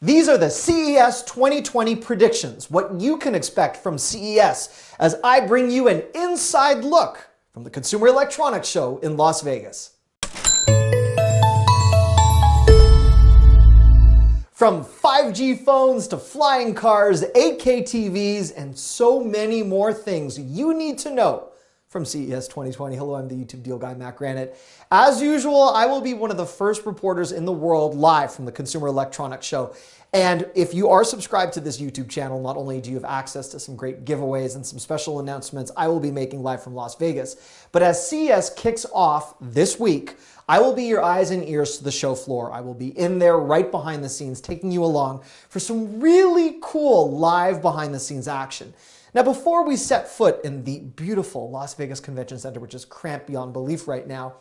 These are the CES 2020 predictions, what you can expect from CES, as I bring you an inside look from the Consumer Electronics Show in Las Vegas. From 5G phones to flying cars, 8K TVs, and so many more things you need to know from CES 2020. Hello, I'm the YouTube deal guy, Matt Granite. As usual, I will be one of the first reporters in the world live from the Consumer Electronics Show. And if you are subscribed to this YouTube channel, not only do you have access to some great giveaways and some special announcements I will be making live from Las Vegas, but as CES kicks off this week, I will be your eyes and ears to the show floor. I will be in there right behind the scenes, taking you along for some really cool live behind the scenes action. Now, before we set foot in the beautiful Las Vegas Convention Center, which is cramped beyond belief right now,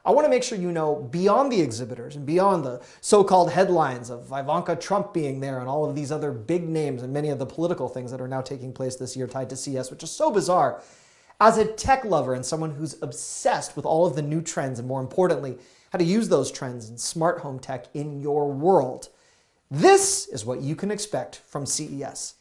I want to make sure you know, beyond the exhibitors and beyond the so-called headlines of Ivanka Trump being there and all of these other big names and many of the political things that are now taking place this year tied to CES, which is so bizarre, as a tech lover and someone who's obsessed with all of the new trends and, more importantly, how to use those trends in smart home tech in your world, this is what you can expect from CES.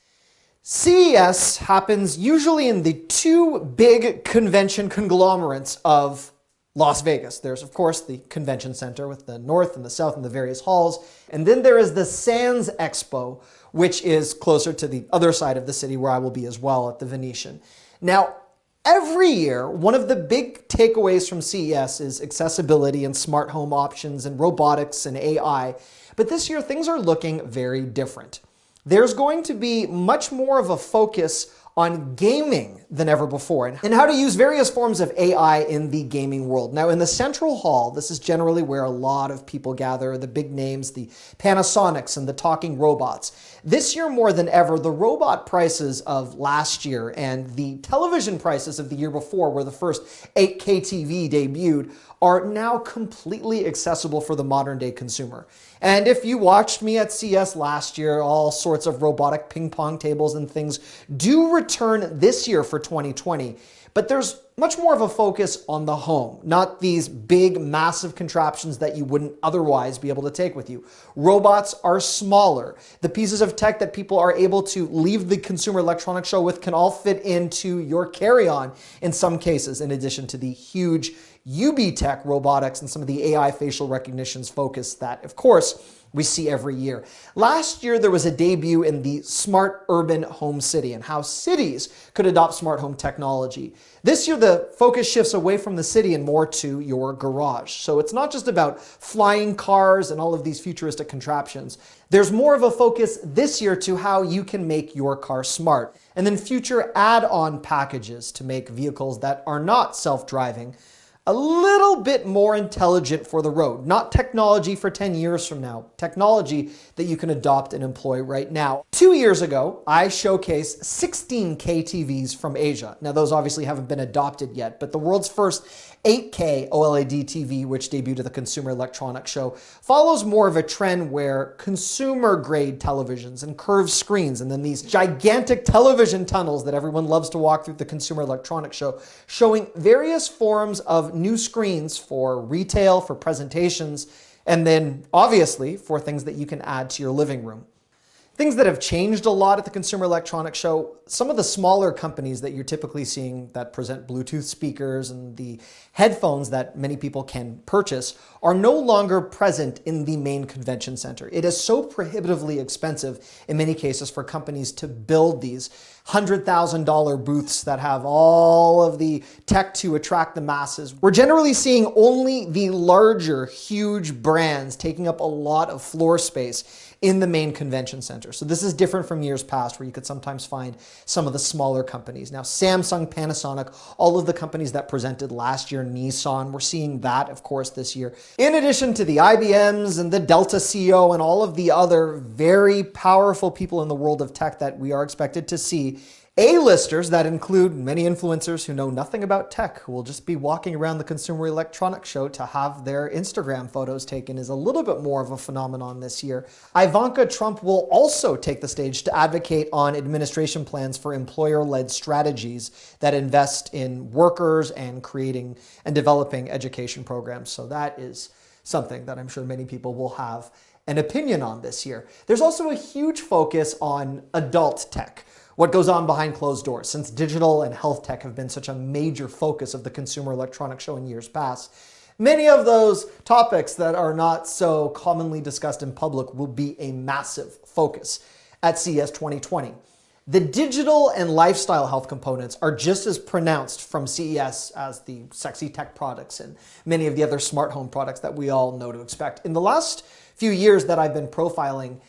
CES happens usually in the two big convention conglomerates of Las Vegas. There's, of course, the convention center with the north and the south and the various halls. And then there is the Sands Expo, which is closer to the other side of the city where I will be as well at the Venetian. Now, every year, one of the big takeaways from CES is accessibility and smart home options and robotics and AI. But this year, things are looking very different. There's going to be much more of a focus on gaming than ever before and how to use various forms of AI in the gaming world. Now, in the central hall, this is generally where a lot of people gather, the big names, the Panasonics and the talking robots. This year more than ever, the robot prices of last year and the television prices of the year before, where the first 8K TV debuted, are now completely accessible for the modern day consumer. And if you watched me at CES last year, all sorts of robotic ping pong tables and things do return this year for 2020. But there's much more of a focus on the home, not these big, massive contraptions that you wouldn't otherwise be able to take with you. Robots are smaller. The pieces of tech that people are able to leave the Consumer Electronics Show with can all fit into your carry-on in some cases, in addition to the huge UB Tech robotics and some of the AI facial recognitions focus that, of course, we see every year. Last year, there was a debut in the smart urban home city and how cities could adopt smart home technology. This year, the focus shifts away from the city and more to your garage. So it's not just about flying cars and all of these futuristic contraptions. There's more of a focus this year to how you can make your car smart, and then future add-on packages to make vehicles that are not self-driving a little bit more intelligent for the road. Not technology for 10 years from now, technology that you can adopt and employ right now. 2 years ago, I showcased 16K TVs from Asia. Now, those obviously haven't been adopted yet, but the world's first 8K OLED TV, which debuted at the Consumer Electronics Show, follows more of a trend where consumer-grade televisions and curved screens, and then these gigantic television tunnels that everyone loves to walk through the Consumer Electronics Show, showing various forms of new screens for retail, for presentations, and then obviously for things that you can add to your living room. Things that have changed a lot at the Consumer Electronics Show, some of the smaller companies that you're typically seeing that present Bluetooth speakers and the headphones that many people can purchase are no longer present in the main convention center. It is so prohibitively expensive in many cases for companies to build these $100,000 booths that have all of the tech to attract the masses. We're generally seeing only the larger, huge brands taking up a lot of floor space in the main convention center. So this is different from years past where you could sometimes find some of the smaller companies. Now, Samsung, Panasonic, all of the companies that presented last year, Nissan, we're seeing that, of course, this year. In addition to the IBMs and the Delta CEO and all of the other very powerful people in the world of tech that we are expected to see, A-listers that include many influencers who know nothing about tech, who will just be walking around the Consumer Electronics Show to have their Instagram photos taken, is a little bit more of a phenomenon this year. Ivanka Trump will also take the stage to advocate on administration plans for employer-led strategies that invest in workers and creating and developing education programs. So that is something that I'm sure many people will have an opinion on this year. There's also a huge focus on adult tech, what goes on behind closed doors, since digital and health tech have been such a major focus of the Consumer Electronics Show in years past. Many of those topics that are not so commonly discussed in public will be a massive focus at CES 2020. The digital and lifestyle health components are just as pronounced from CES as the sexy tech products and many of the other smart home products that we all know to expect. In the last few years that I've been profiling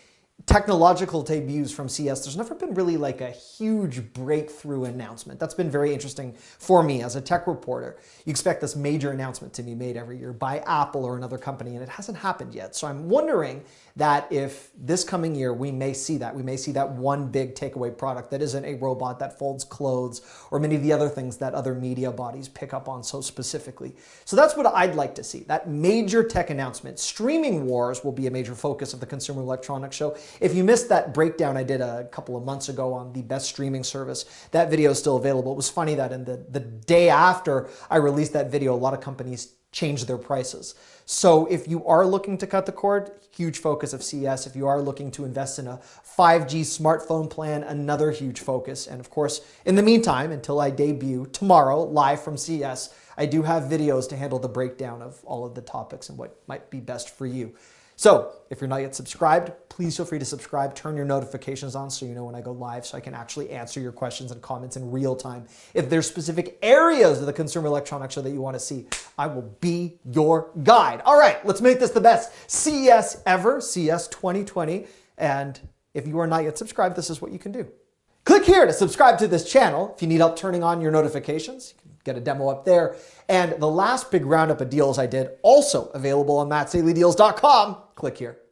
technological debuts from CES, there's never been really like a huge breakthrough announcement. That's been very interesting for me as a tech reporter. You expect this major announcement to be made every year by Apple or another company, and it hasn't happened yet. So I'm wondering that if this coming year we may see that. We may see that one big takeaway product that isn't a robot that folds clothes or many of the other things that other media bodies pick up on so specifically. So that's what I'd like to see, that major tech announcement. Streaming wars will be a major focus of the Consumer Electronics Show. If you missed that breakdown I did a couple of months ago on the best streaming service, that video is still available. It was funny that in the day after I released that video, a lot of companies changed their prices. So if you are looking to cut the cord, huge focus of CES. If you are looking to invest in a 5G smartphone plan, another huge focus. And of course, in the meantime, until I debut tomorrow live from CES, I do have videos to handle the breakdown of all of the topics and what might be best for you. So if you're not yet subscribed, please feel free to subscribe, turn your notifications on so you know when I go live so I can actually answer your questions and comments in real time. If there's specific areas of the Consumer Electronics Show that you want to see, I will be your guide. All right, let's make this the best CES ever, CES 2020. And if you are not yet subscribed, this is what you can do. Click here to subscribe to this channel. If you need help turning on your notifications, you can get a demo up there. And the last big roundup of deals I did, also available on mattsdailydeals.com. Click here.